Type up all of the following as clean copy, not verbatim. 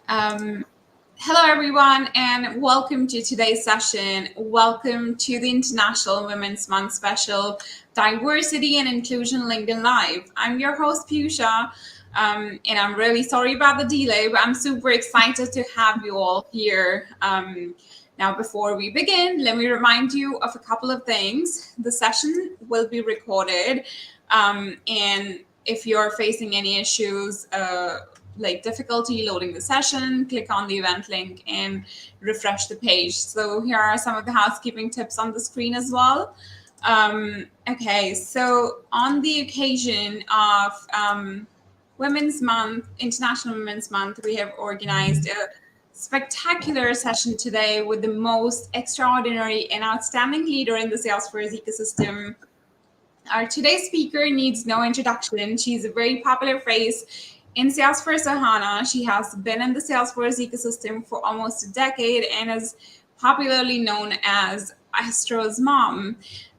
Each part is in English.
Um, Hello, everyone, and welcome to today's session. Welcome to the International Women's Month special, Diversity and Inclusion LinkedIn Live. I'm your host, Piyusha, and I'm really sorry about the delay, but I'm super excited to have you all here. Now, before we begin, let me remind you of a couple of things. The session will be recorded, and if you're facing any issues, like difficulty loading the session, click on the event link and refresh the page. So here are some of the housekeeping tips on the screen as well. Okay, so on the occasion of Women's Month, International Women's Month, we have organized a spectacular session today with the most extraordinary and outstanding leader in the Salesforce ecosystem. Our today's speaker needs no introduction. She's a very popular face in Salesforce Ohana. She has been in the Salesforce ecosystem for almost a decade and is popularly known as Astro's mom.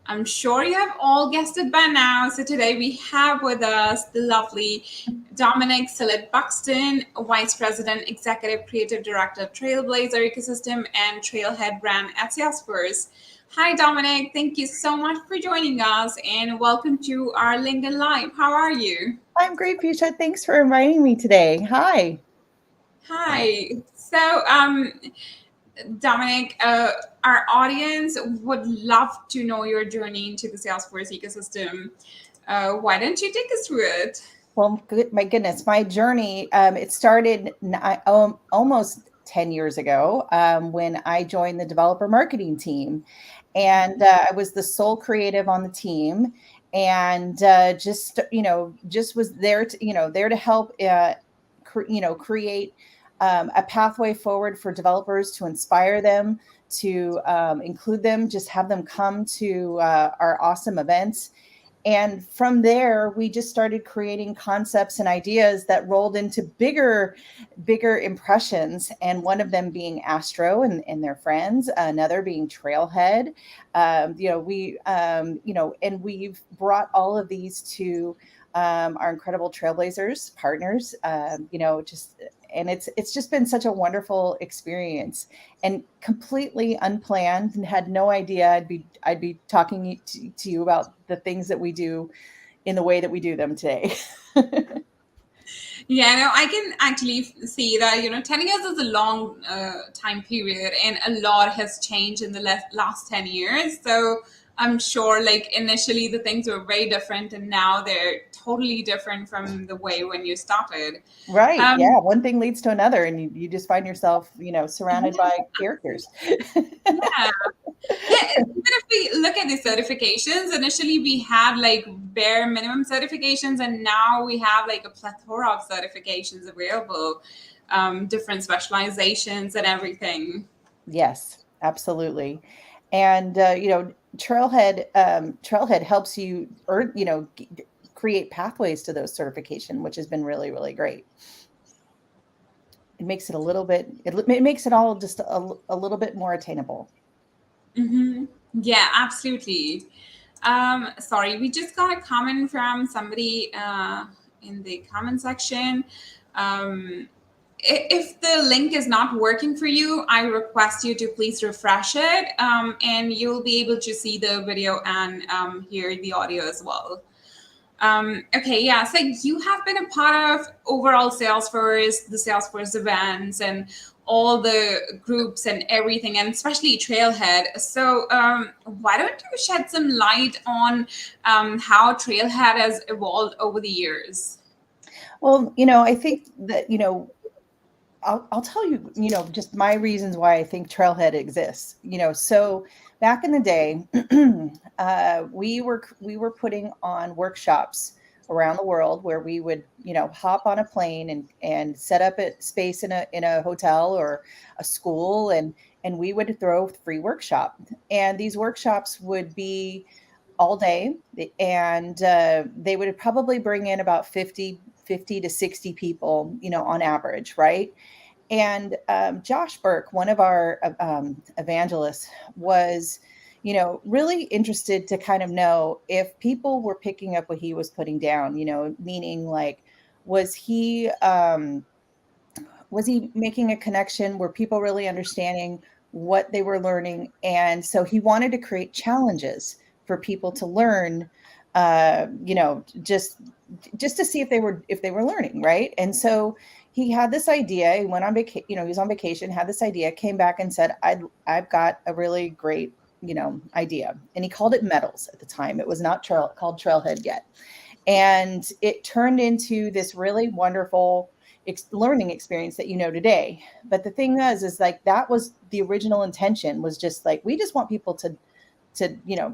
I'm sure you have all guessed it by now. So today we have with us the lovely Domenique Sillett Buxton, Vice President, Executive Creative Director, Trailblazer Ecosystem and Trailhead Brand at Salesforce. Hi, Domenique. Thank you so much for joining us and welcome to our LinkedIn Live. How are you? I'm great, Pusha. Thanks for inviting me today. Hi. Hi. So, Domenique, our audience would love to know your journey into the Salesforce ecosystem. Why don't you take us through it? Well, my goodness, my journey, it started almost 10 years ago when I joined the developer marketing team. And I was the sole creative on the team and just was there to help, create a pathway forward for developers to inspire them, to include them, just have them come to our awesome events. And from there, we just started creating concepts and ideas that rolled into bigger impressions. And one of them being Astro and their friends, another being Trailhead. And we've brought all of these to our incredible Trailblazers partners, and it's just been such a wonderful experience and completely unplanned, and had no idea I'd be talking to you about the things that we do in the way that we do them today. Yeah, no, I can actually see that, 10 years is a long time period and a lot has changed in the last 10 years. So I'm sure like initially the things were very different and now they're totally different from the way when you started. Right. Um, Yeah. One thing leads to another, and you just find yourself, surrounded by characters. yeah. Yeah, even if we look at the certifications, initially we had like bare minimum certifications, and now we have like a plethora of certifications available, different specializations and everything. Yes, absolutely. And Trailhead helps you earn, create pathways to those certification, which has been really, really great. It makes it a little bit, it makes it all just a little bit more attainable. Hmm. Yeah, absolutely. Sorry, we just got a comment from somebody in the comment section. Um, if the link is not working for you, I request you to please refresh it, and you'll be able to see the video and hear the audio as well. Okay, yeah. So you have been a part of overall Salesforce, the Salesforce events, and all the groups and everything, and especially Trailhead. So why don't you shed some light on how Trailhead has evolved over the years? Well, I think that, I'll tell you, just my reasons why I think Trailhead exists. So back in the day, we were putting on workshops around the world where we would, hop on a plane and set up a space in a hotel or a school, and we would throw free workshop. And these workshops would be all day, and they would probably bring in about 50 to 60 people, on average, right? And Josh Burke, one of our evangelists, was, really interested to kind of know if people were picking up what he was putting down, meaning like, was he Was he making a connection? Were people really understanding what they were learning? And so he wanted to create challenges for people to learn, just to see if they were learning, right? And so he had this idea. He went on vacation. He was on vacation, had this idea, came back and said, I've got a really great idea. And he called it Metals at the time. It was not called Trailhead yet. And it turned into this really wonderful learning experience that today. But the thing is like, that was the original intention, was just like, we just want people to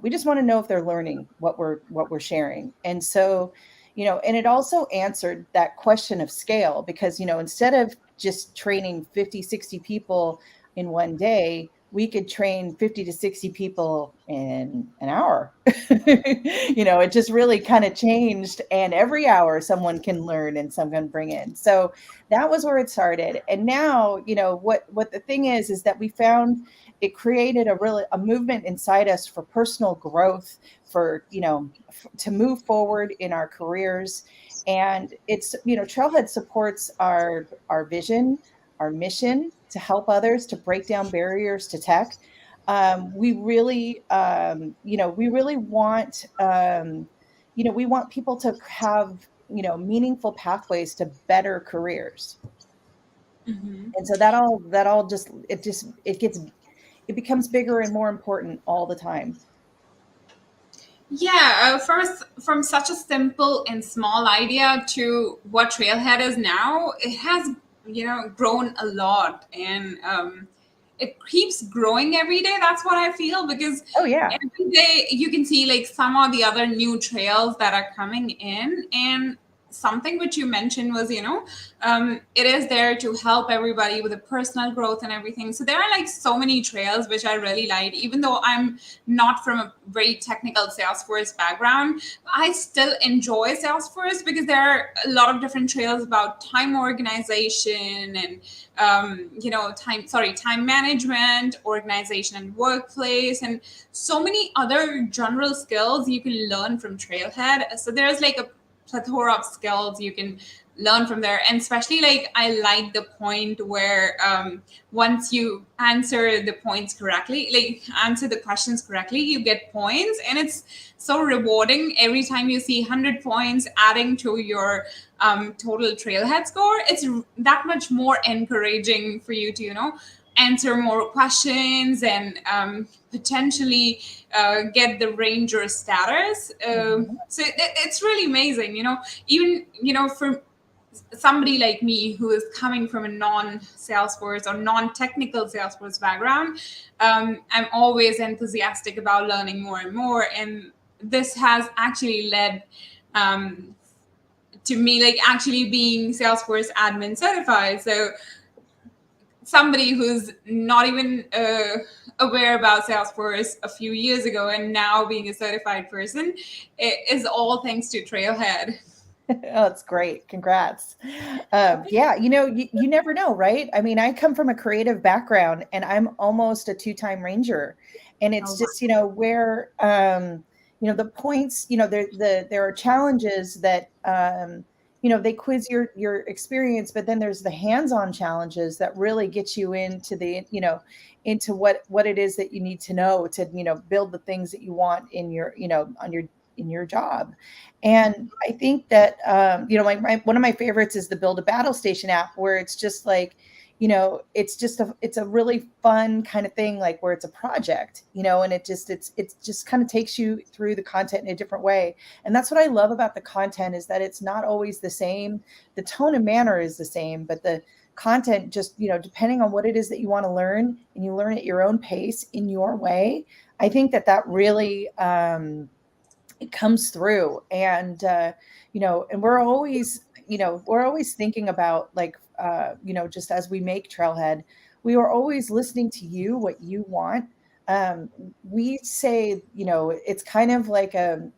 we just want to know if they're learning what we're sharing. And so, and it also answered that question of scale, because, instead of just training 50, 60 people in one day, we could train 50 to 60 people in an hour. It just really kind of changed. And every hour someone can learn and someone can bring in. So that was where it started. And now, what the thing is that we found it created a movement inside us for personal growth, for, to move forward in our careers. And it's, Trailhead supports our vision, our mission to help others to break down barriers to tech. We really want, we want people to have, meaningful pathways to better careers. Mm-hmm. And so it becomes bigger and more important all the time. Yeah, from such a simple and small idea to what Trailhead is now, it has grown a lot, and it keeps growing every day. That's what I feel, because Oh yeah. every day you can see like some of the other new trails that are coming in, and something which you mentioned was it is there to help everybody with the personal growth and everything. So there are like so many trails which I really like. Even though I'm not from a very technical Salesforce background, I still enjoy Salesforce, because there are a lot of different trails about time organization and time management, organization and workplace, and so many other general skills you can learn from Trailhead. So there's like a plethora of skills you can learn from there. And especially, like, I like the point where once you answer the points correctly, like answer the questions correctly, you get points. And it's so rewarding every time you see 100 points adding to your total Trailhead score. It's that much more encouraging for you to answer more questions and potentially get the ranger status. So it's really amazing, even for somebody like me who is coming from a non-Salesforce or non-technical Salesforce background. I'm always enthusiastic about learning more and more, and this has actually led to me like actually being Salesforce admin certified. So somebody who's not even aware about Salesforce a few years ago and now being a certified person, it is all thanks to Trailhead. Oh, that's great. Congrats. Yeah, you never know, right? I mean, I come from a creative background and I'm almost a 2-time ranger. And it's just, where, the points, there are challenges that, they quiz your experience, but then there's the hands-on challenges that really get you into into what it is that you need to know to, build the things that you want in your, in your job. And I think that, one of my favorites is the Build a Battle Station app, where it's just like, it's a really fun kind of thing, like where it's a project, and it just kind of takes you through the content in a different way. And that's what I love about the content, is that it's not always the same. The tone and manner is the same, but the content just, depending on what it is that you want to learn, and you learn at your own pace in your way. I think that really, it comes through. And and we're always thinking about, like, just as we make Trailhead, we are always listening to you, what you want. We say, it's kind of like a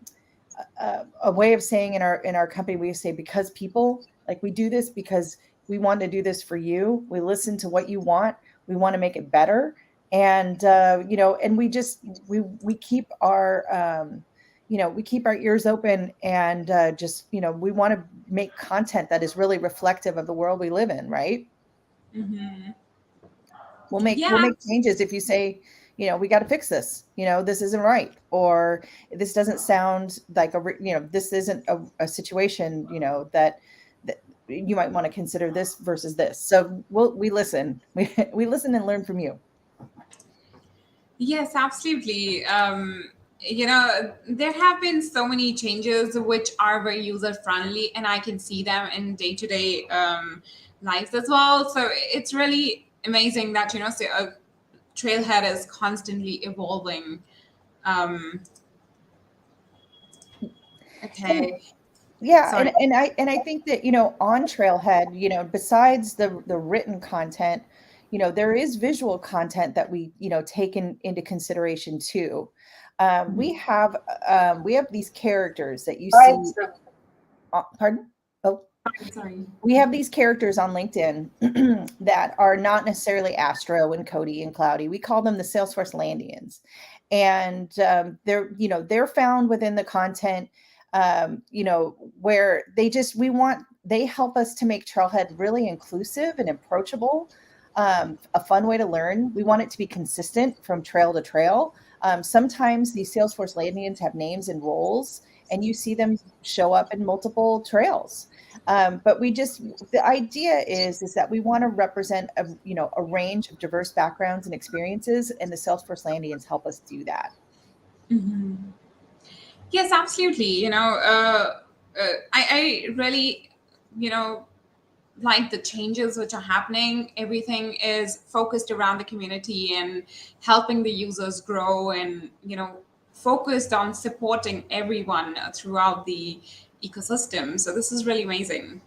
way of saying in our company, we say, because people, like, we do this because we want to do this for you. We listen to what you want. We want to make it better. And and we keep our we keep our ears open, and just we want to make content that is really reflective of the world we live in, right? Mm-hmm. We'll Yeah. make changes if you say, we got to fix this. This isn't right, or this doesn't sound like this isn't a situation, that you might want to consider this versus this. So we listen, we listen and learn from you. Yes, absolutely. There have been so many changes which are very user friendly, and I can see them in day to day lives as well. So it's really amazing that Trailhead is constantly evolving. Um, And okay, yeah, sorry. and I think that, on Trailhead, besides the written content, there is visual content that we, take into consideration too. We have these characters that you see. Pardon? Oh, Sorry. we have these characters on LinkedIn that are not necessarily Astro and Cody and Cloudy. We call them the Salesforce Landians, and they're found within the content, where they help us to make Trailhead really inclusive and approachable, a fun way to learn. We want it to be consistent from trail to trail. Sometimes these Salesforce Landians have names and roles, and you see them show up in multiple trails. But the idea is that we want to represent a range of diverse backgrounds and experiences, and the Salesforce Landians help us do that. Hmm. Yes, absolutely. I really, you know, like the changes which are happening. Everything is focused around the community and helping the users grow, and focused on supporting everyone throughout the ecosystem. So this is really amazing.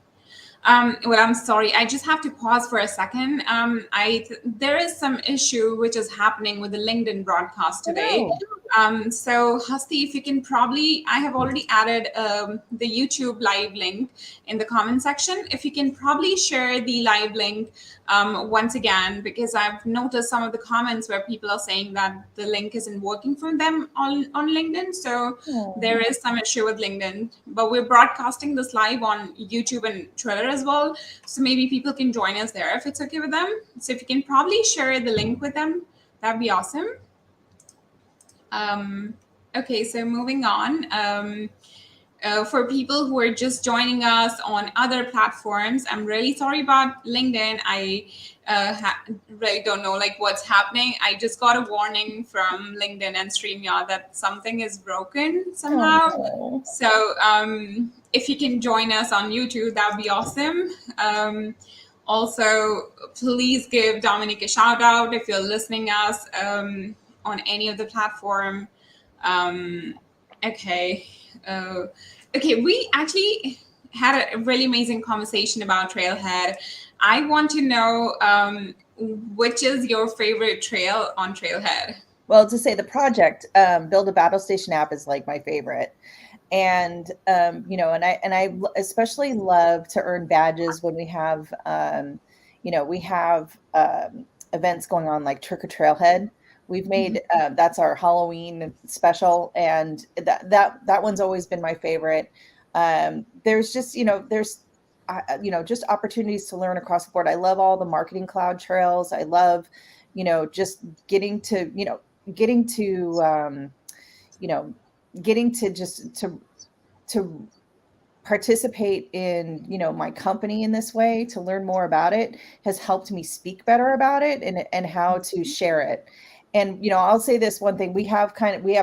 Well, I'm sorry. I just have to pause for a second. There is some issue which is happening with the LinkedIn broadcast Oh, today. no. So Hasti, if you can probably, I have already added the YouTube live link in the comment section. If you can probably share the live link once again, because I've noticed some of the comments where people are saying that the link isn't working for them on LinkedIn. So Oh. there is some issue with LinkedIn, but we're broadcasting this live on YouTube and Twitter as well. So maybe people can join us there if it's okay with them. So if you can probably share the link with them, that'd be awesome. Okay, so moving on. For people who are just joining us on other platforms, I'm really sorry about LinkedIn. I really don't know like what's happening. I just got a warning from LinkedIn and StreamYard that something is broken Oh, somehow. no. So if you can join us on YouTube, that would be awesome. Also, please give Dominique a shout out if you're listening us on any of the platform. Um, okay. Uh, okay, we actually had a really amazing conversation about Trailhead. I want to know which is your favorite trail on Trailhead? Well, to say the project, Build a Battle Station app is like my favorite. And and I especially love to earn badges when we have events going on like Trick or Trailhead. We've made that's our Halloween special, and that one's always been my favorite. There's just just opportunities to learn across the board. I love all the marketing cloud trails. I love just getting to you know getting to just to participate in my company in this way, to learn more about it, has helped me speak better about it, and how to share it. And I'll say this one thing: we have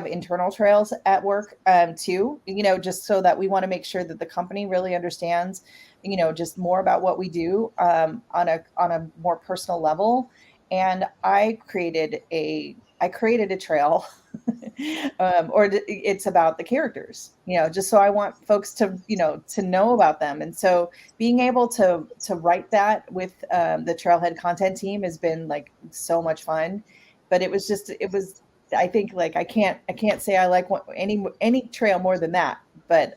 internal trails at work, too, just so that we want to make sure that the company really understands just more about what we do, on a more personal level. And I created a trail, it's about the characters, just so I want folks to know about them. And so being able to write that with the Trailhead content team has been like so much fun. But I think, like, I can't say I like any trail more than that. But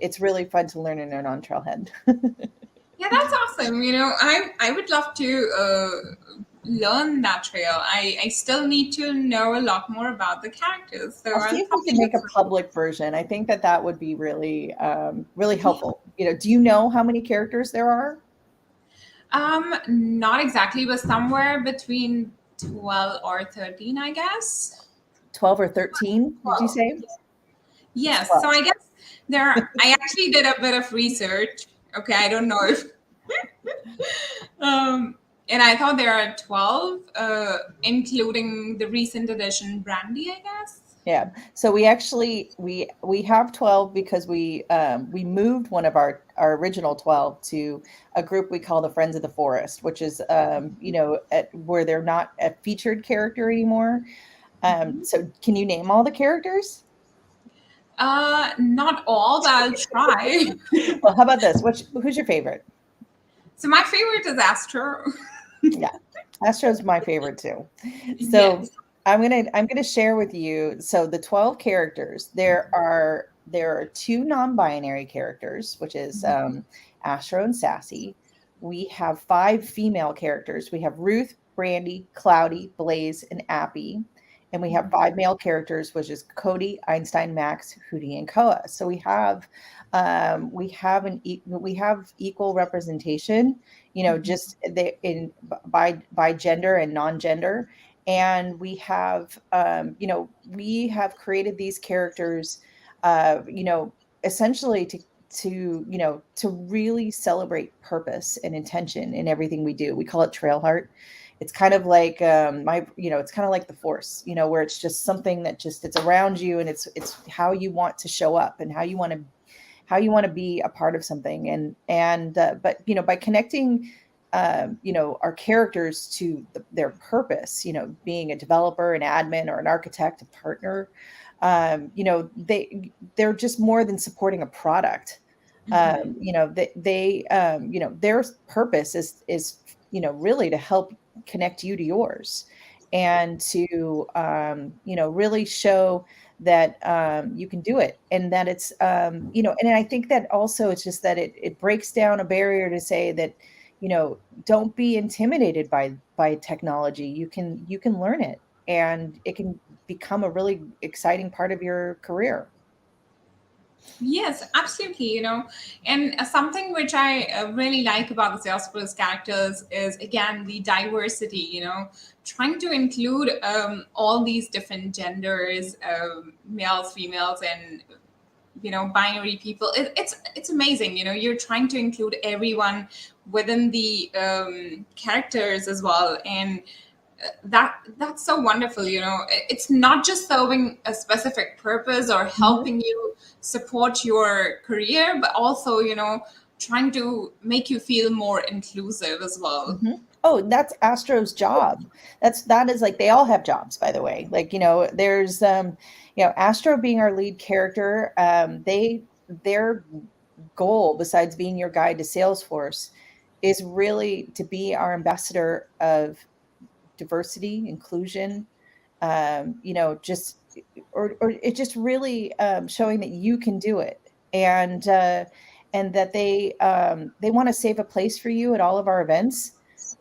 it's really fun to learn and learn on Trailhead. Yeah, that's awesome. I would love to learn that trail. I still need to know a lot more about the characters. So I'll see I'll if we probably can look make a for public version. I think that would be really, really it. helpful. Do you know how many characters there are? Not exactly, but somewhere between 12 or 13, I guess. 12 or 13, did you 12. say? Yes. So 12. I guess I actually did a bit of research. Okay. I don't know if, um, and I thought there are 12, including the recent edition Brandy, I guess. Yeah. So we actually we have 12 because we moved one of our original 12 to a group we call the Friends of the Forest, which is where they're not a featured character anymore. So can you name all the characters? Not all, but I'll try. Well, how about this? Who's your favorite? So my favorite is Astro. Yeah. Astro's my favorite too. So Yes. I'm gonna share with you. So the 12 characters, there are two non-binary characters, which is Astro and Sassy. We have five female characters. We have Ruth, Brandy, Cloudy, Blaze, and Appy. And we have five male characters, which is Cody, Einstein, Max, Hootie, and Koa. So we have equal representation, just by gender and non-gender. And we have created these characters, essentially to really celebrate purpose and intention in everything we do. We call it Trail Heart. It's kind of like it's kind of like the Force, where it's just something that just it's around you, and it's how you want to show up and how you want to be a part of something. But by connecting our characters to their purpose, being a developer, an admin, or an architect, a partner, they're just more than supporting a product. Their purpose is really to help connect you to yours, and to really show that you can do it, and that it's and I think that also it's just that it breaks down a barrier to say that don't be intimidated by technology. You can learn it, and it can become a really exciting part of your career. Yes, absolutely. And something which I really like about the Salesforce characters is, again, the diversity, trying to include all these different genders, males, females, and binary people. It's amazing. You're trying to include everyone within the characters as well. And that's so wonderful. It's not just serving a specific purpose or Mhm. helping you support your career, but also trying to make you feel more inclusive as well. Mhm. Oh, that's Astro's job. That is like they all have jobs, by the way. Like, there's Astro being our lead character, their goal, besides being your guide to Salesforce, is really to be our ambassador of diversity, inclusion, just or it just really showing that you can do it, and that they want to save a place for you at all of our events.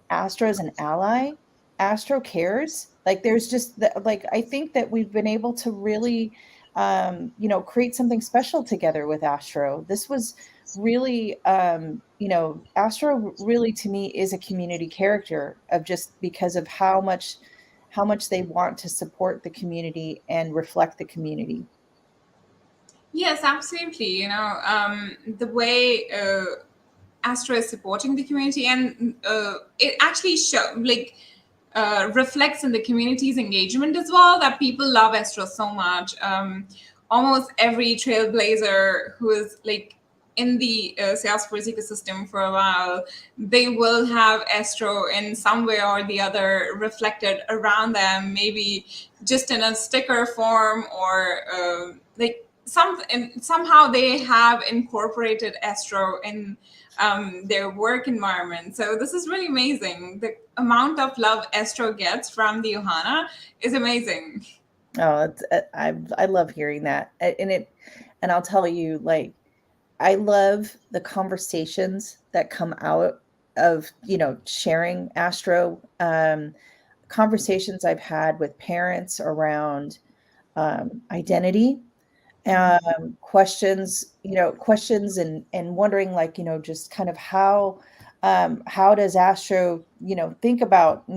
Astro is an ally. Astro cares. Like there's just like I think that we've been able to really create something special together with Astro. This was really Astro really to me is a community character of just because of how much they want to support the community and reflect the community. Yes, absolutely. The way Astro is supporting the community, and it actually reflects in the community's engagement as well. That people love Astro so much. Almost every Trailblazer who is in the Salesforce ecosystem for a while, they will have Astro in some way or the other reflected around them, maybe just in a sticker form, or and somehow they have incorporated Astro in their work environment. So this is really amazing. The amount of love Astro gets from the Ohana is amazing. Oh, I love hearing that, and I'll tell you, like, I love the conversations that come out of sharing Astro. Conversations I've had with parents around identity, questions and wondering, like, just kind of how how does Astro, think about,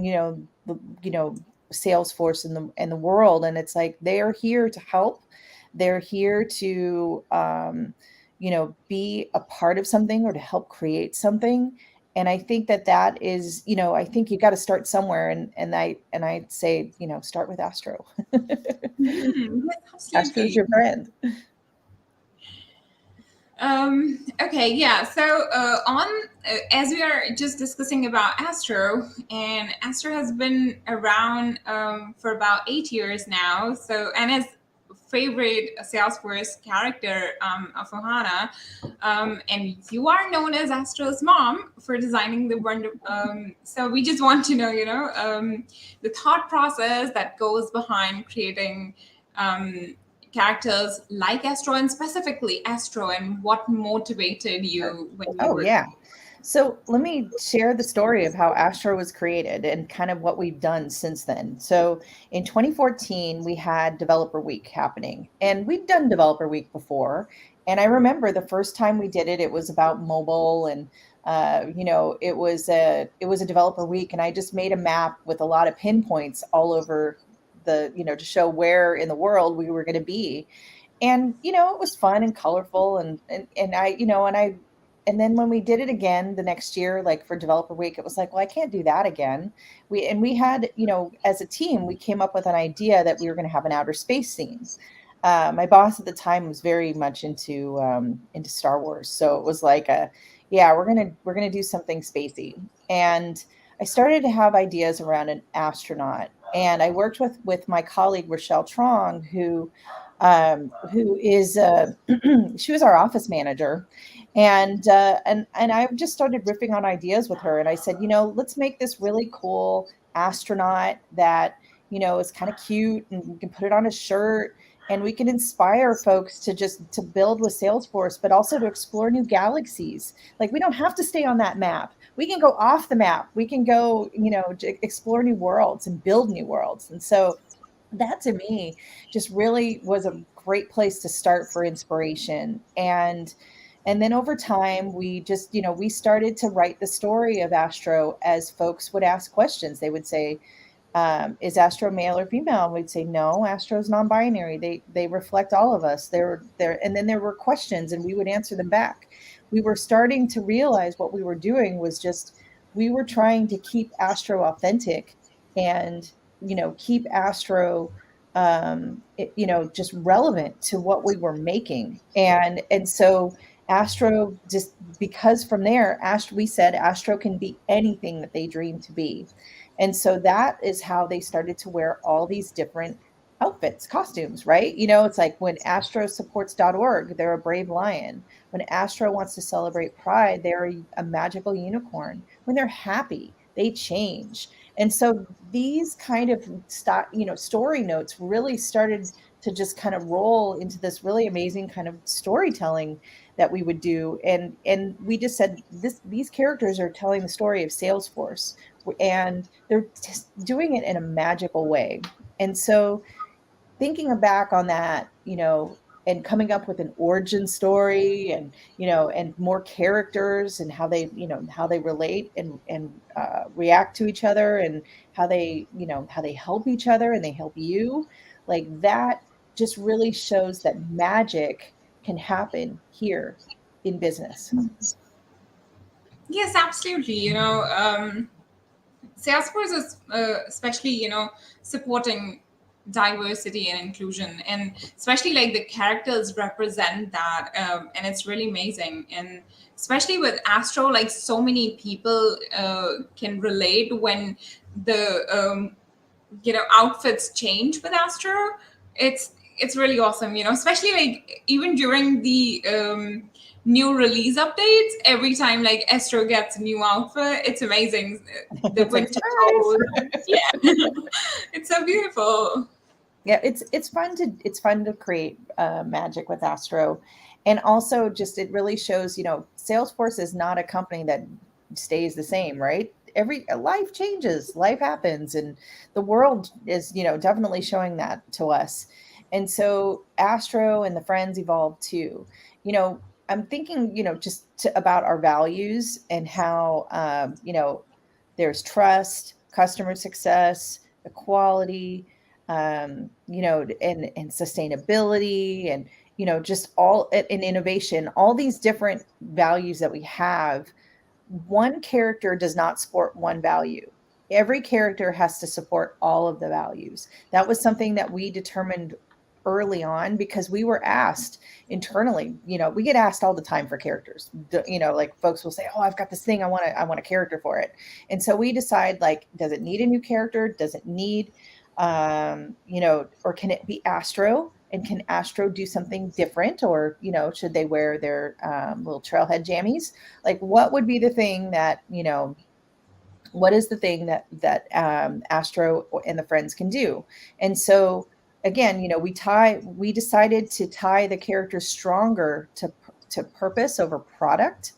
Salesforce and the world? And it's like, they are here to help. They're here to, be a part of something or to help create something. And I think that is, I think you got to start somewhere. And I'd say, start with Astro. Yes, Astro's absolutely. your friend. Okay, yeah. So, as we are just discussing about Astro, and Astro has been around for about 8 years now. So, and his favorite Salesforce character, Afahana, and you are known as Astro's mom for designing the wonder. So, we just want to know, the thought process that goes behind creating. Characters like Astro, and specifically Astro, and what motivated you when you Oh, were. yeah. So let me share the story of how Astro was created and kind of what we've done since then. So in 2014, we had Developer Week happening, and we'd done Developer Week before. And I remember the first time we did it, it was about mobile, and it was a Developer Week, and I just made a map with a lot of pinpoints all over to show where in the world we were going to be. And it was fun and colorful, and I and I and then when we did it again the next year, like for Developer Week, it was like, well, I can't do that again. We had, as a team, we came up with an idea that we were going to have an outer space scene. My boss at the time was very much into Star Wars, so it was like, yeah, we're gonna do something spacey. And I started to have ideas around an astronaut, and I worked with my colleague Rochelle Trong, who is she was our office manager, and I just started riffing on ideas with her, and I said, let's make this really cool astronaut that is kind of cute, and we can put it on a shirt, and we can inspire folks to build with Salesforce, but also to explore new galaxies. Like, we don't have to stay on that map. We can go off the map. We can go, explore new worlds and build new worlds. And so that, to me, just really was a great place to start for inspiration. And then over time, we just, we started to write the story of Astro as folks would ask questions. They would say, is Astro male or female? And we'd say, no, Astro's non-binary. They reflect all of us. They're there. And then there were questions, and we would answer them back. We were starting to realize what we were doing was just, we were trying to keep Astro authentic, and keep Astro just relevant to what we were making. And so Astro, just because from there, we said Astro can be anything that they dream to be. And so that is how they started to wear all these different outfits, costumes, right? It's like, when Astro supports.org, they're a brave lion. When Astro wants to celebrate pride, they're a magical unicorn. When they're happy, they change. And so these kind of story notes really started to just kind of roll into this really amazing kind of storytelling that we would do. And we just said, these characters are telling the story of Salesforce, and they're just doing it in a magical way. And so thinking back on that, and coming up with an origin story, and more characters, and how they relate and react to each other, and how they help each other and they help you, like that, just really shows that magic can happen here in business. Yes, absolutely. Salesforce is especially, supporting diversity and inclusion, and especially like the characters represent that, and it's really amazing. And especially with Astro, like so many people can relate when the outfits change with Astro. It's really awesome, especially like even during the new release updates. Every time like Astro gets a new outfit, it's amazing. The It's like, winter surprise. coat, yeah, it's so beautiful. Yeah, it's fun to create magic with Astro. And also, just, it really shows, Salesforce is not a company that stays the same, right? Every life changes, life happens, and the world is, definitely showing that to us. And so Astro and the friends evolve too. you know I'm thinking, about our values and how, there's trust, customer success, equality, and sustainability, and, just all in innovation, all these different values that we have. One character does not support one value. Every character has to support all of the values. That was something that we determined early on because we were asked internally. We get asked all the time for characters. Like folks will say, "Oh, I've got this thing. I want a character for it." And so we decide, like, does it need a new character? Does it need, or can it be Astro? And can Astro do something different? Or, should they wear their little trailhead jammies? Like, what would be the thing that, what is the thing that Astro and the friends can do? And so again, we decided to tie the characters stronger to purpose over product.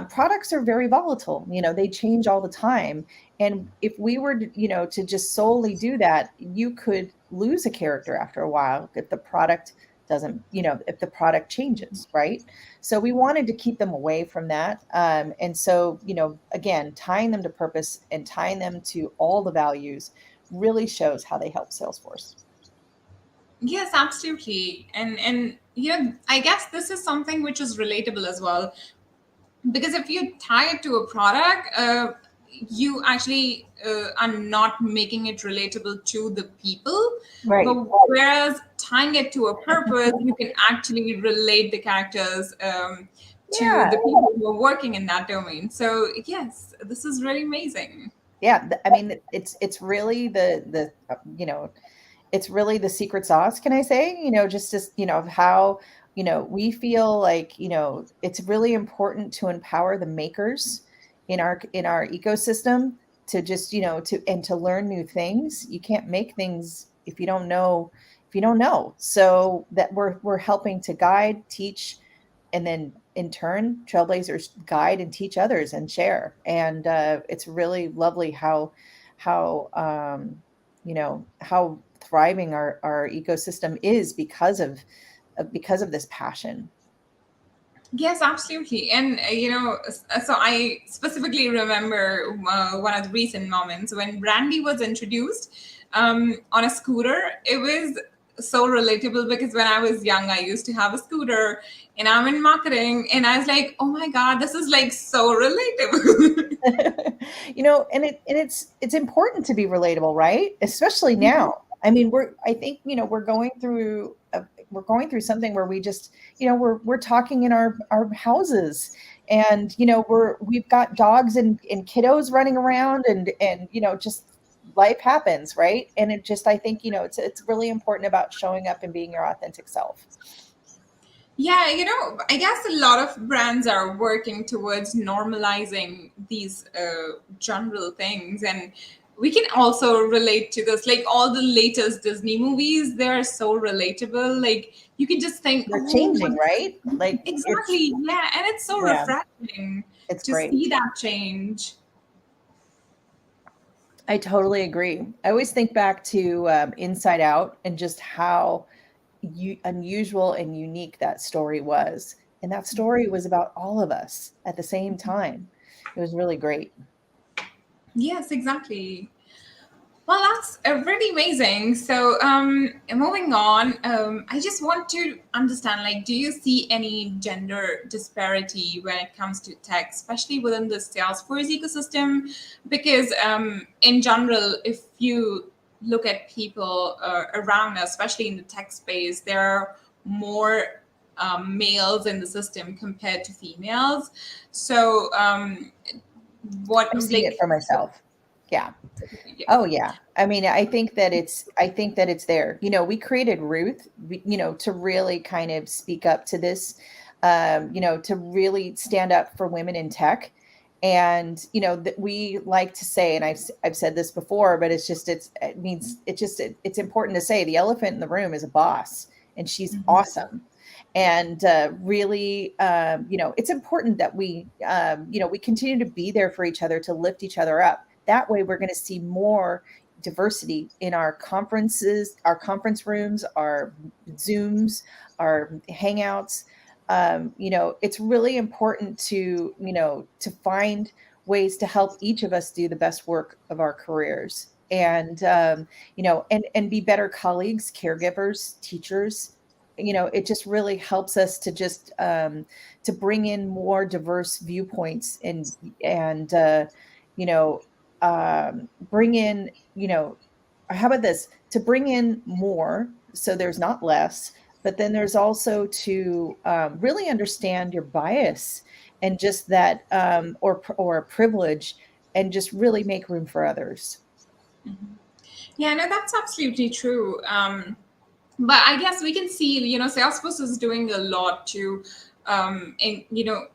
Products are very volatile, they change all the time. And if we were to just solely do that, you could lose a character after a while if the product doesn't, if the product changes, right? So we wanted to keep them away from that. And so, again, tying them to purpose and tying them to all the values really shows how they help Salesforce. Yes, absolutely. And I guess this is something which is relatable as well, because if you tie it to a product, you actually are not making it relatable to the people. Right. But whereas tying it to a purpose, you can actually relate the characters to the people who are working in that domain. So yes, this is really amazing. Yeah, I mean, it's really the it's really the secret sauce, can I say? Just how, we feel like, it's really important to empower the makers in our ecosystem to just, to learn new things. You can't make things if you don't know, So that we're helping to guide, teach, and then in turn, Trailblazers guide and teach others and share. And it's really lovely how thriving our ecosystem is because of this passion. Yes, absolutely. And, so I specifically remember one of the recent moments when Brandy was introduced on a scooter. It was so relatable because when I was young, I used to have a scooter and I'm in marketing and I was like, oh my God, this is like so relatable. And it's important to be relatable, right? Especially now. I mean, I think, we're going through something where we just, we're talking in our houses, and, we've got dogs and kiddos running around, and, just life happens, right? And it just, I think, it's really important about showing up and being your authentic self. Yeah, I guess a lot of brands are working towards normalizing these general things. And we can also relate to this. Like all the latest Disney movies, they're so relatable. Like you can just think, they're changing, right? Like exactly. Yeah. And it's so refreshing to great. see that change. I totally agree. I always think back to Inside Out and just how unusual and unique that story was. And that story was about all of us at the same time. It was really great. Yes, exactly. Well, that's really amazing. So, moving on, I just want to understand, like, do you see any gender disparity when it comes to tech, especially within the Salesforce ecosystem? Because, in general, if you look at people around us, especially in the tech space, there are more males in the system compared to females. So, what I'm seeing it for myself. Yeah. Oh yeah. I mean, I think that it's there. We created Ruth, to really kind of speak up to this, to really stand up for women in tech. And, that we like to say, and I've said this before, but it's important to say the elephant in the room is a boss, and she's awesome. And really, it's important that we continue to be there for each other, to lift each other up. That way, we're going to see more diversity in our conferences, our conference rooms, our Zooms, our Hangouts. it's really important to, to find ways to help each of us do the best work of our careers, and and be better colleagues, caregivers, teachers. It just really helps us to just to bring in more diverse viewpoints, and you know bring in, how about this, to bring in more, so there's not less, but then there's also to really understand your bias, and just that, or a privilege, and just really make room for others. Yeah, no, that's absolutely true. But I guess we can see, Salesforce is doing a lot to,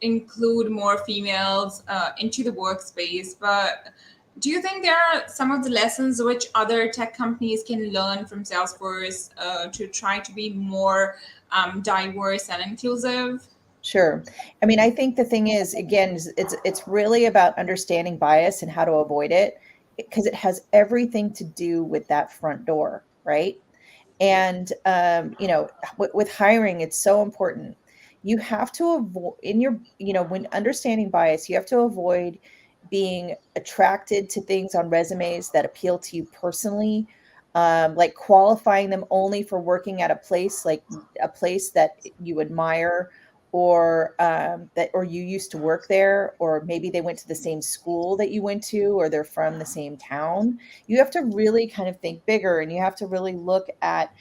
include more females into the workspace. But do you think there are some of the lessons which other tech companies can learn from Salesforce to try to be more diverse and inclusive? Sure. I mean, I think the thing is, again, it's really about understanding bias and how to avoid it, because it has everything to do with that front door, right? And with hiring, it's so important. You have to avoid, in your, when understanding bias, you have to avoid being attracted to things on resumes that appeal to you personally, like qualifying them only for working at a place, like a place that you admire, or or you used to work there, or maybe they went to the same school that you went to, or they're from the same town. You have to really kind of think bigger, and you have to really look at,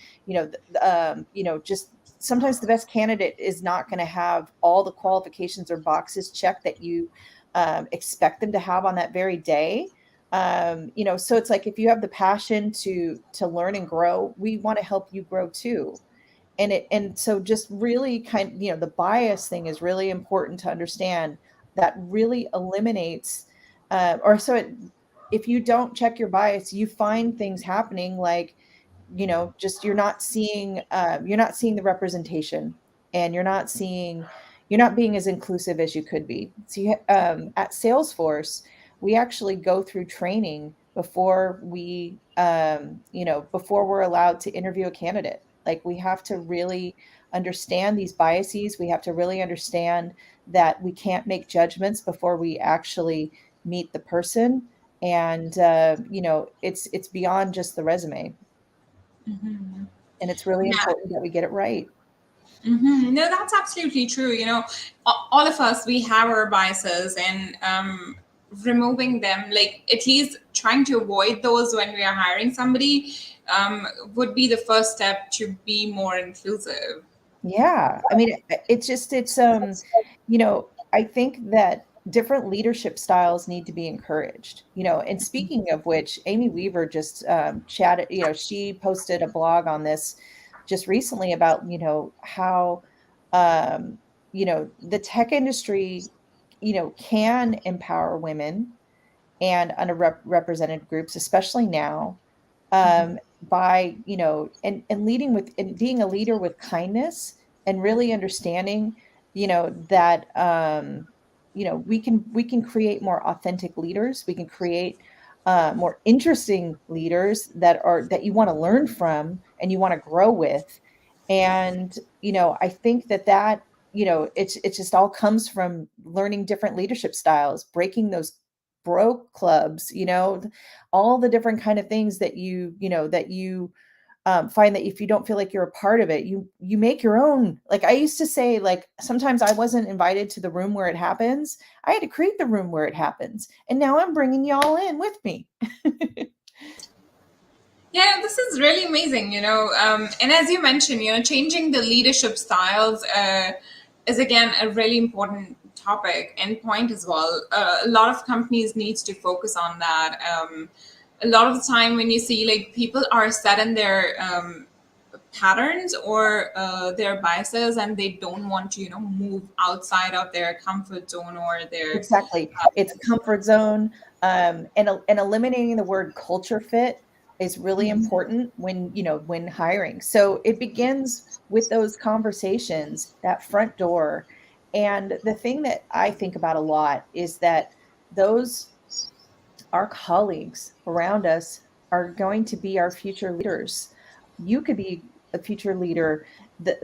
just sometimes the best candidate is not going to have all the qualifications or boxes checked that you expect them to have on that very day. So it's like, if you have the passion to learn and grow, we want to help you grow too. And so just really the bias thing is really important to understand. That really eliminates, or so it, if you don't check your bias, you find things happening like, just you're not seeing the representation, and you're not being as inclusive as you could be. So at Salesforce, we actually go through training before before we're allowed to interview a candidate. Like, we have to really understand these biases. We have to really understand that we can't make judgments before we actually meet the person. And it's beyond just the resume, and it's really Yeah. important that we get it right. No, that's absolutely true. All of us, we have our biases, and removing them, like at least trying to avoid those when we are hiring somebody, would be the first step to be more inclusive. Yeah. I mean, I think that different leadership styles need to be encouraged. And speaking of which, Amy Weaver just chatted, she posted a blog on this just recently about, how, the tech industry, can empower women and underrepresented groups, especially now, by, and leading with, and being a leader with kindness, and really understanding, that, we can create more authentic leaders. We can create more interesting leaders that you want to learn from and you want to grow with. And I think that it just all comes from learning different leadership styles, breaking those bro clubs, all the different kind of things that you find that if you don't feel like you're a part of it, you make your own. Like, I used to say, like, sometimes I wasn't invited to the room where it happens. I had to create the room where it happens, and now I'm bringing y'all in with me. Yeah, this is really amazing, and as you mentioned, changing the leadership styles is again a really important topic and point as well. A lot of companies needs to focus on that. A lot of the time when you see like people are set in their patterns or their biases, and they don't want to, move outside of their comfort zone or their Exactly. It's comfort zone. And eliminating the word culture fit is really important when hiring. So it begins with those conversations, that front door. And the thing that I think about a lot is that those our colleagues around us are going to be our future leaders. You could be a future leader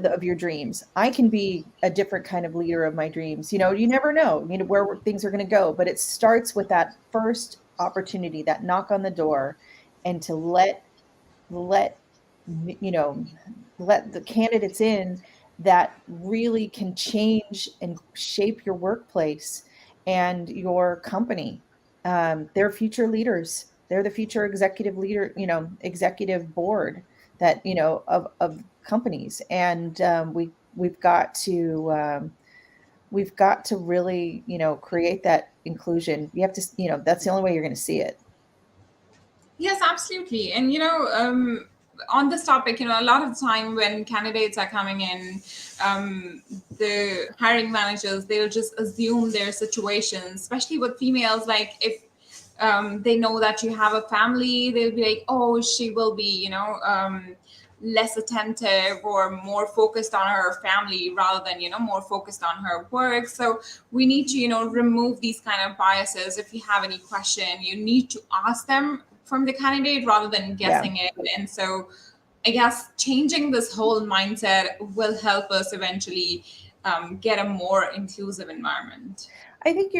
of your dreams. I can be a different kind of leader of my dreams. You never know, where things are going to go, but it starts with that first opportunity, that knock on the door, and to let let the candidates in that really can change and shape your workplace and your company. They're future leaders. They're the future executive leader, executive board that, of companies. And we've got to really, create that inclusion. You have to, that's the only way you're going to see it. Yes, absolutely. And, on this topic, a lot of the time when candidates are coming in, the hiring managers, they'll just assume their situations, especially with females. Like if they know that you have a family, they'll be like, oh, she will be, less attentive or more focused on her family rather than, more focused on her work. So we need to, remove these kind of biases. If you have any question, you need to ask them from the candidate rather than guessing it. And so I guess changing this whole mindset will help us eventually get a more inclusive environment. I think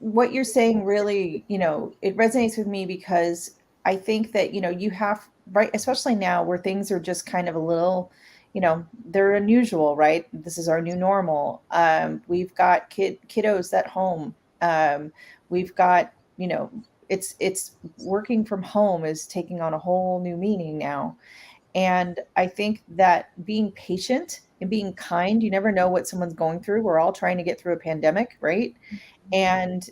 what you're saying really, it resonates with me, because I think that, you have, right, especially now where things are just kind of a little, they're unusual, right? This is our new normal. We've got kiddos at home. We've got, it's working from home is taking on a whole new meaning now. And I think that being patient and being kind, you never know what someone's going through. We're all trying to get through a pandemic, right? And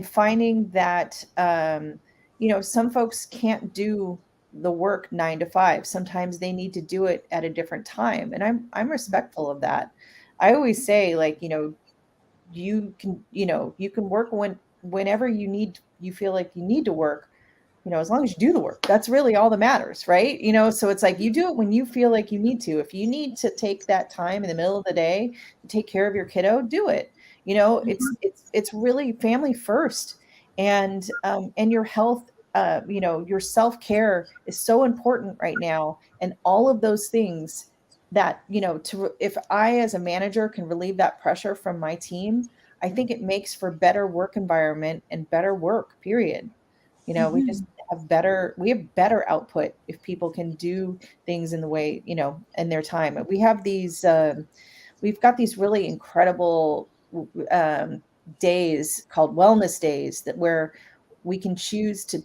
finding that, some folks can't do the work 9 to 5. Sometimes they need to do it at a different time. And I'm respectful of that. I always say, like, you can work whenever you feel like you need to work, as long as you do the work. That's really all that matters, right? So it's like, you do it when you feel like you need to. If you need to take that time in the middle of the day to take care of your kiddo, do it. It's really family first, and your health, your self-care is so important right now, and all of those things that, if I as a manager can relieve that pressure from my team, I think it makes for better work environment and better work, period. We just have better output if people can do things in the way, in their time. We've got these really incredible days called wellness days, where we can choose to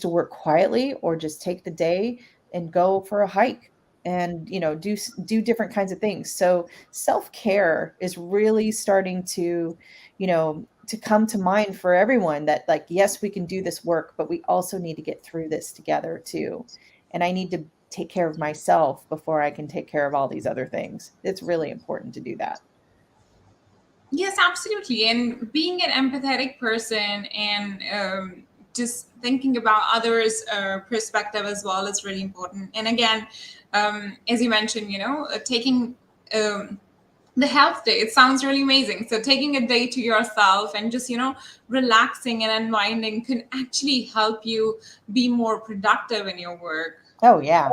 work quietly, or just take the day and go for a hike and, do different kinds of things. So self-care is really starting to, to come to mind for everyone, that, like, yes, we can do this work, but we also need to get through this together too. And I need to take care of myself before I can take care of all these other things. It's really important to do that. Yes, absolutely. And being an empathetic person and just thinking about others' perspective as well is really important. And again, as you mentioned, taking the health day, it sounds really amazing. So taking a day to yourself and just, relaxing and unwinding can actually help you be more productive in your work. Oh, yeah.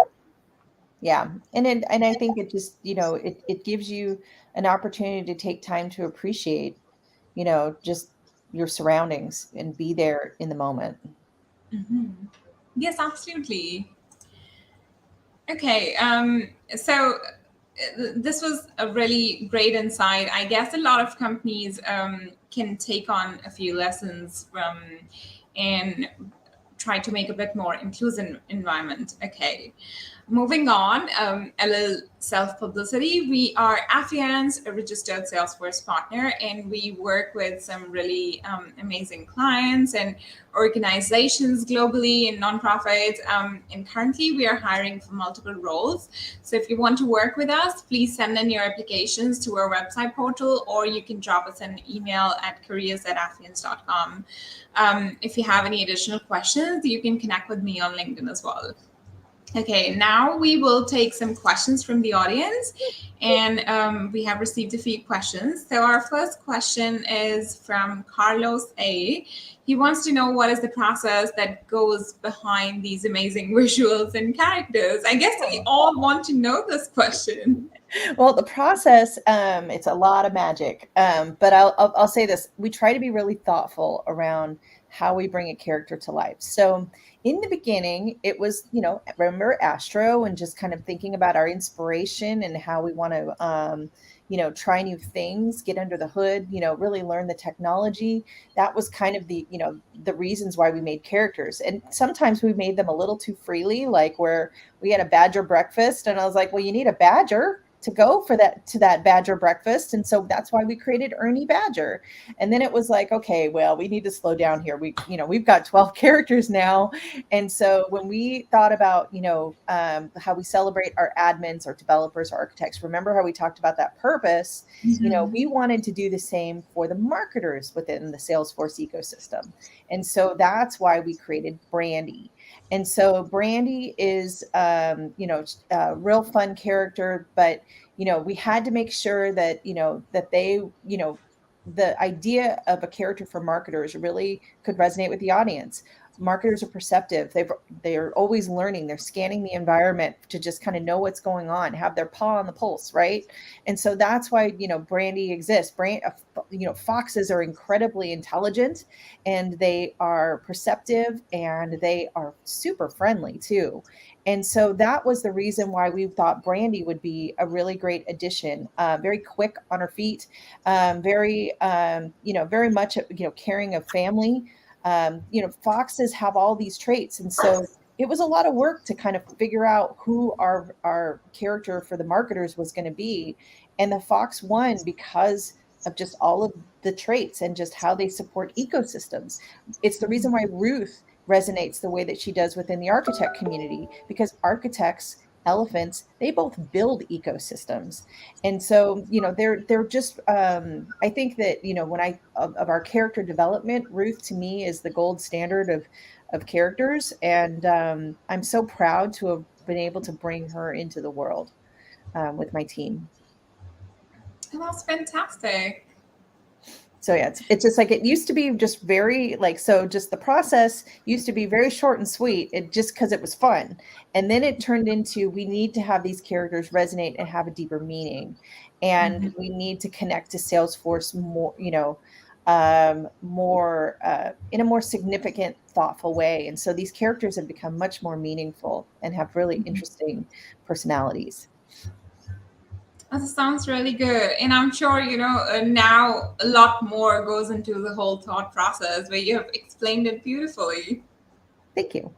Yeah. And I think it just, it gives you an opportunity to take time to appreciate, just your surroundings and be there in the moment. Yes, absolutely. Okay. So this was a really great insight. I guess a lot of companies can take on a few lessons from and try to make a bit more inclusive environment. Okay. Moving on, a little self-publicity. We are Apphienz, a registered Salesforce partner, and we work with some really amazing clients and organizations globally and nonprofits. And currently, we are hiring for multiple roles. So if you want to work with us, please send in your applications to our website portal, or you can drop us an email at careers@aphienz.com. If you have any additional questions, you can connect with me on LinkedIn as well. Okay, now we will take some questions from the audience, and we have received a few questions. So our first question is from Carlos A. He wants to know what is the process that goes behind these amazing visuals and characters. I guess we all want to know this question. Well, the process, it's a lot of magic. But I'll say this: we try to be really thoughtful around how we bring a character to life. So in the beginning, it was, remember Astro and just kind of thinking about our inspiration and how we want to, try new things, get under the hood, really learn the technology. That was kind of the reasons why we made characters. And sometimes we made them a little too freely, like where we had a badger breakfast, and I was like, well, you need a badger to go for that badger breakfast, and so that's why we created Ernie Badger. And then it was like, okay, well, we need to slow down here. We've got 12 characters now, and so when we thought about how we celebrate our admins, our developers, our architects, remember how we talked about that purpose? We wanted to do the same for the marketers within the Salesforce ecosystem, and so that's why we created Brandy. And so Brandy is, a real fun character, but, we had to make sure that, that they, the idea of a character for marketers really could resonate with the audience. Marketers are perceptive. They're always learning. They're scanning the environment to just kind of know what's going on, have their paw on the pulse, right? And so that's why, Brandy exists. Foxes are incredibly intelligent, and they are perceptive, and they are super friendly too. And so that was the reason why we thought Brandy would be a really great addition. Very quick on her feet, very much, caring of family. Foxes have all these traits. And so it was a lot of work to kind of figure out who our character for the marketers was going to be. And the Fox won because of just all of the traits and just how they support ecosystems. It's the reason why Ruth resonates the way that she does within the architect community, because architects, elephants, they both build ecosystems. And so, they're just, I think that, when of our character development, Ruth to me is the gold standard of characters. And I'm so proud to have been able to bring her into the world with my team. Oh, that's fantastic. So yeah, it's just like it used to be, just very just the process used to be very short and sweet, it just because it was fun. And then it turned into, we need to have these characters resonate and have a deeper meaning. And we need to connect to Salesforce more, more in a more significant, thoughtful way. And so these characters have become much more meaningful and have really interesting personalities. That sounds really good. And I'm sure, now a lot more goes into the whole thought process where you have explained it beautifully. Thank you.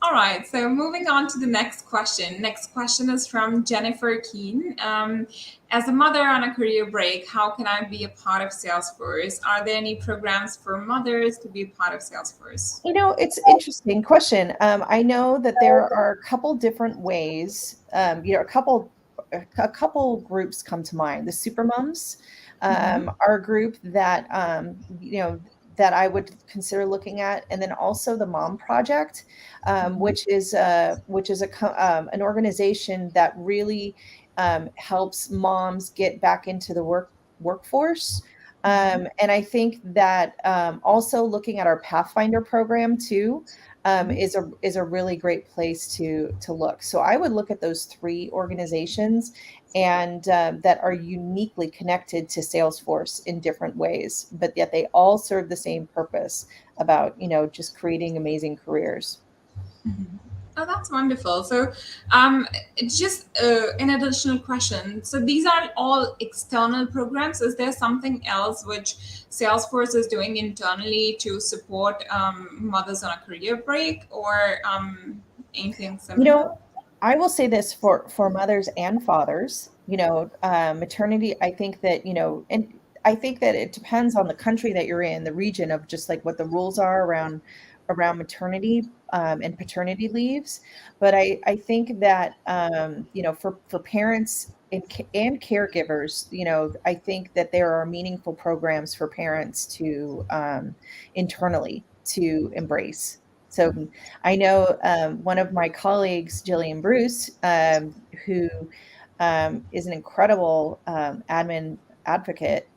All right, so moving on to the next question. Next question is from Jennifer Keene. As a mother on a career break, how can I be a part of Salesforce? Are there any programs for mothers to be a part of Salesforce? It's an interesting question. I know that there are a couple different ways. A couple groups come to mind. The super moms are a group that that I would consider looking at, and then also the Mom Project, which is an organization that really helps moms get back into the workforce. And I think that also looking at our Pathfinder program too is a really great place to look. So I would look at those three organizations, and that are uniquely connected to Salesforce in different ways, but yet they all serve the same purpose about just creating amazing careers. Oh, that's wonderful. So, just an additional question. So, these are all external programs. Is there something else which Salesforce is doing internally to support mothers on a career break, or anything similar? I will say this for mothers and fathers, maternity, I think that, and I think that it depends on the country that you're in, the region of just like what the rules are around maternity and paternity leaves. But I think that, for parents and caregivers, I think that there are meaningful programs for parents to internally to embrace. So I know one of my colleagues, Jillian Bruce, who is an incredible admin advocate.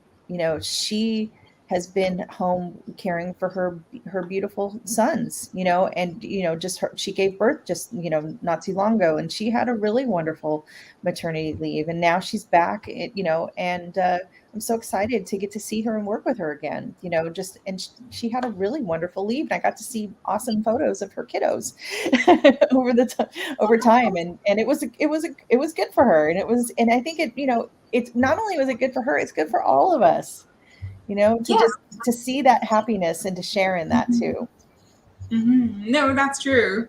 She has been home caring for her beautiful sons. And she gave birth just not too long ago, and she had a really wonderful maternity leave, and now she's back. And I'm so excited to get to see her and work with her again. She had a really wonderful leave, and I got to see awesome photos of her kiddos over time, and it was good for her, and I think it's not only was it good for her, it's good for all of us, Yeah. to see that happiness and to share in that too. No, that's true.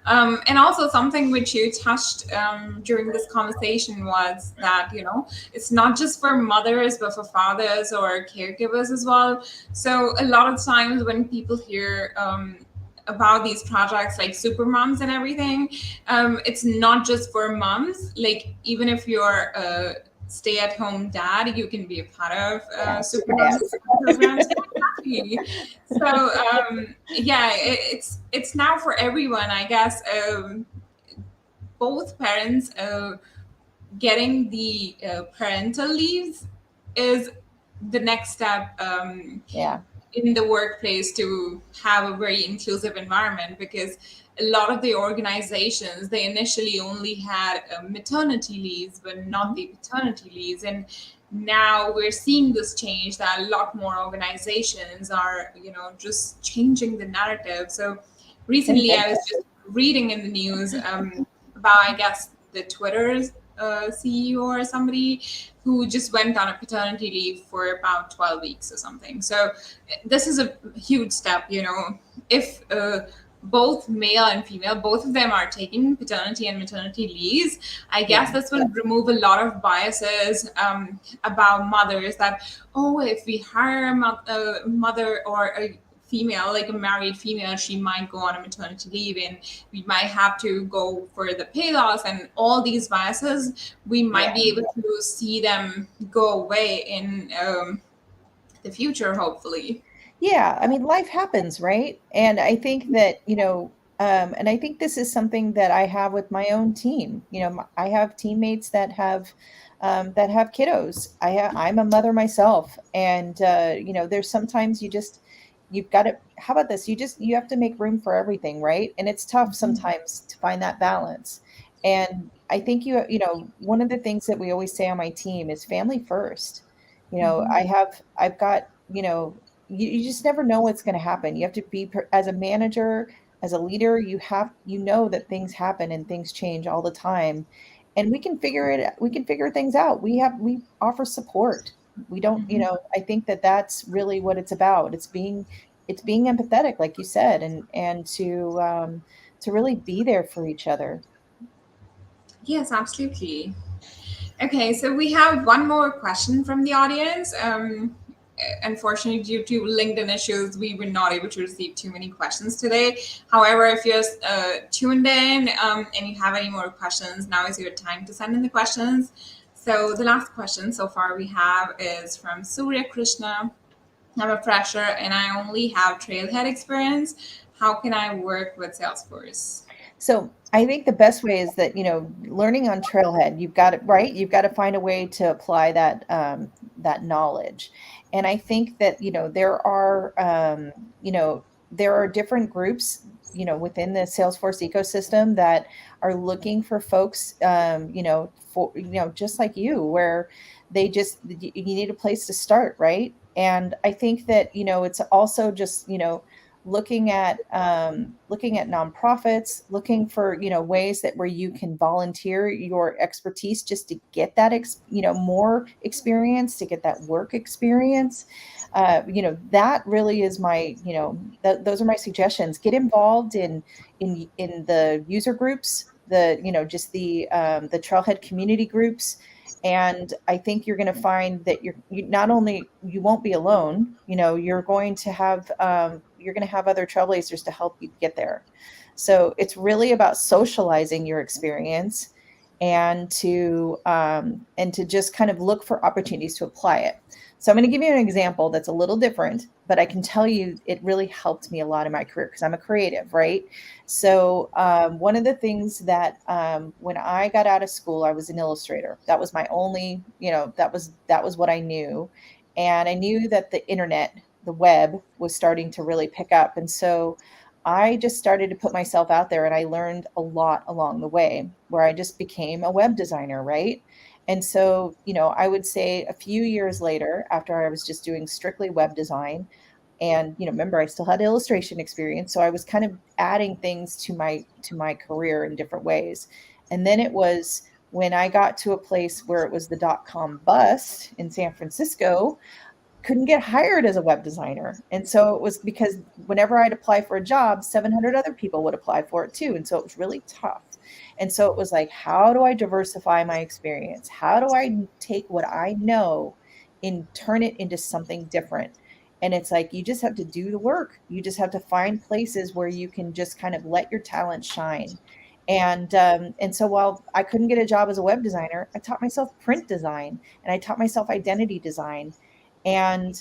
And also something which you touched during this conversation was that, it's not just for mothers, but for fathers or caregivers as well. So a lot of times when people hear about these projects like super moms and everything, it's not just for moms. Like, even if you're a stay-at-home dad, you can be a part of super moms programs. Exactly. So yeah, it's now for everyone, I guess. Both parents getting the parental leave is the next step Yeah. in the workplace to have a very inclusive environment, because a lot of the organizations, they initially only had maternity leaves but not the paternity leaves, and now we're seeing this change, that a lot more organizations are just changing the narrative. So Thank recently I was goodness. just reading in the news about, I guess, the Twitter's CEO or somebody who just went on a paternity leave for about 12 weeks or something. So this is a huge step. If both male and female, both of them are taking paternity and maternity leaves, I guess this will remove a lot of biases about mothers, that, oh, if we hire a mother or a female, like a married female, she might go on a maternity leave and we might have to go for the pay loss, and all these biases, we might be able to see them go away in the future, hopefully. Yeah, I mean, life happens, right? And I think that, and I think this is something that I have with my own team. I have teammates that have kiddos. I'm a mother myself, and there's sometimes you've got to. How about this? You have to make room for everything, right? And it's tough sometimes to find that balance. And I think one of the things that we always say on my team is family first. I've got you just never know what's going to happen. You have to be, as a manager, as a leader, you know that things happen and things change all the time, and we can figure things out. We offer support. We don't, I think that that's really what it's about. It's being empathetic, like you said, and to really be there for each other. Yes, absolutely. Okay, so we have one more question from the audience. Unfortunately, due to LinkedIn issues, we were not able to receive too many questions today. However, if you're tuned in and you have any more questions, now is your time to send in the questions. So the last question so far we have is from Surya Krishna. I'm a fresher and I only have Trailhead experience. How can I work with Salesforce? So I think the best way is that, learning on Trailhead, you've got it right. You've got to find a way to apply that knowledge. And I think that, there are different groups, within the Salesforce ecosystem that are looking for folks, just like you, where you need a place to start. Right. And I think that, it's also just, looking at nonprofits, looking for ways that where you can volunteer your expertise just to get that more experience, to get that work experience. That really is my those are my suggestions. Get involved in the user groups, just the Trailhead community groups. And I think you're going to find that you won't be alone. You're going to have other trailblazers to help you get there. So it's really about socializing your experience and to just kind of look for opportunities to apply it. So I'm going to give you an example that's a little different, but I can tell you it really helped me a lot in my career because I'm a creative, right? So one of the things that when I got out of school, I was an illustrator. That was my only, that was what I knew. And I knew that the internet, the web was starting to really pick up. And so I just started to put myself out there and I learned a lot along the way where I just became a web designer, right? And so, I would say a few years later, after I was just doing strictly web design, and remember I still had illustration experience, so I was kind of adding things to my career in different ways. And then it was when I got to a place where it was the dot-com bust in San Francisco, couldn't get hired as a web designer. And so it was because whenever I'd apply for a job, 700 other people would apply for it too. And so it was really tough. And so it was like, how do I diversify my experience? How do I take what I know and turn it into something different? And it's like, you just have to do the work. You just have to find places where you can just kind of let your talent shine. And so while I couldn't get a job as a web designer, I taught myself print design and I taught myself identity design. And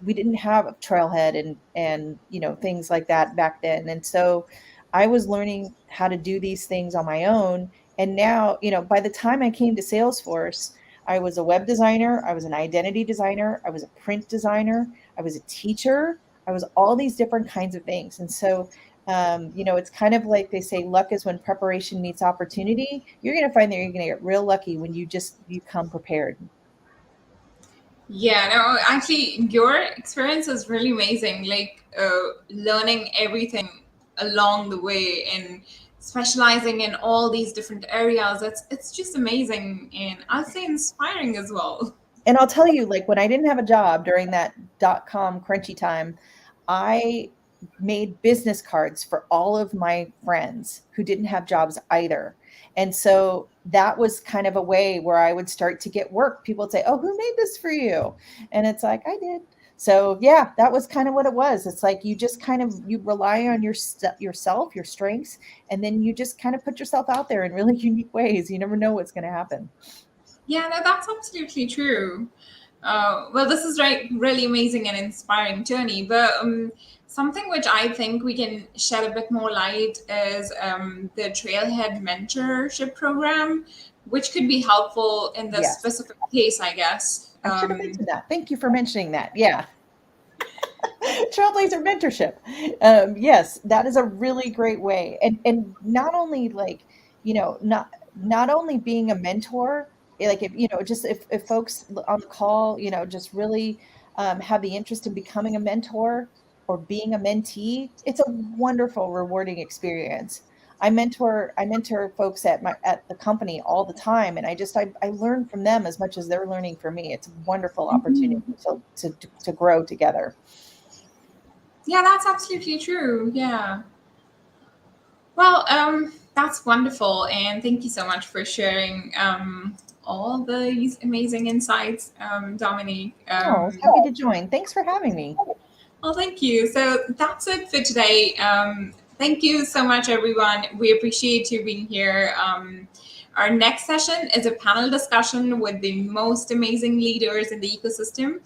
we didn't have Trailhead and things like that back then. And so I was learning how to do these things on my own. And now, by the time I came to Salesforce, I was a web designer, I was an identity designer, I was a print designer, I was a teacher, I was all these different kinds of things. And so it's kind of like they say, luck is when preparation meets opportunity. You're going to find that you're going to get real lucky when you come prepared. Yeah, no, actually, your experience is really amazing. Like learning everything along the way and specializing in all these different areas. It's just amazing, and I'll say inspiring as well. And I'll tell you, like when I didn't have a job during that dot-com crunchy time, I made business cards for all of my friends who didn't have jobs either. And so that was kind of a way where I would start to get work. People would say, "Oh, who made this for you?" And it's like, "I did." So yeah, that was kind of what it was. It's like you just kind of you rely on yourself, your strengths, and then you just kind of put yourself out there in really unique ways. You never know what's going to happen. Yeah, no, that's absolutely true. Well, this is really amazing and inspiring journey. But something which I think we can shed a bit more light is the Trailhead Mentorship program, which could be helpful in this Yes. specific case, I guess. I should have mentioned that. Thank you for mentioning that. Yeah. Trailblazer Mentorship. Yes, that is a really great way. And not only like, not only being a mentor, like if folks on the call, just really have the interest in becoming a mentor or being a mentee, it's a wonderful, rewarding experience. I mentor folks at the company all the time, and I learn from them as much as they're learning from me. It's a wonderful opportunity to grow together. Yeah, that's absolutely true. Yeah. Well, that's wonderful, and thank you so much for sharing all these amazing insights, Dominique. Oh, happy to join. Thanks for having me. Well, thank you. So that's it for today. Thank you so much, everyone. We appreciate you being here. Our next session is a panel discussion with the most amazing leaders in the ecosystem.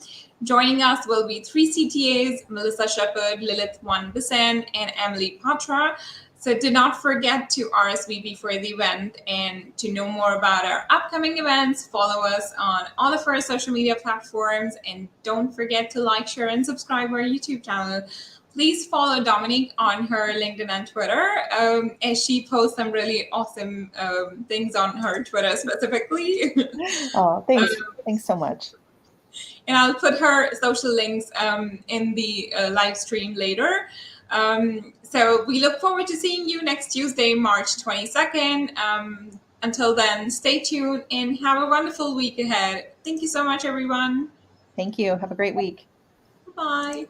Joining us will be 3 CTAs, Melissa Shepherd, Lilith Wan-Bissen, and Emily Patra. So do not forget to RSVP for the event, and to know more about our upcoming events, follow us on all of our social media platforms, and don't forget to like, share, and subscribe our YouTube channel. Please follow Dominique on her LinkedIn and Twitter, as she posts some really awesome things on her Twitter specifically. Oh, thanks. Thanks so much. And I'll put her social links in the live stream later. So we look forward to seeing you next Tuesday, March 22nd. Until then, stay tuned and have a wonderful week ahead. Thank you so much, everyone. Thank you. Have a great week. Bye.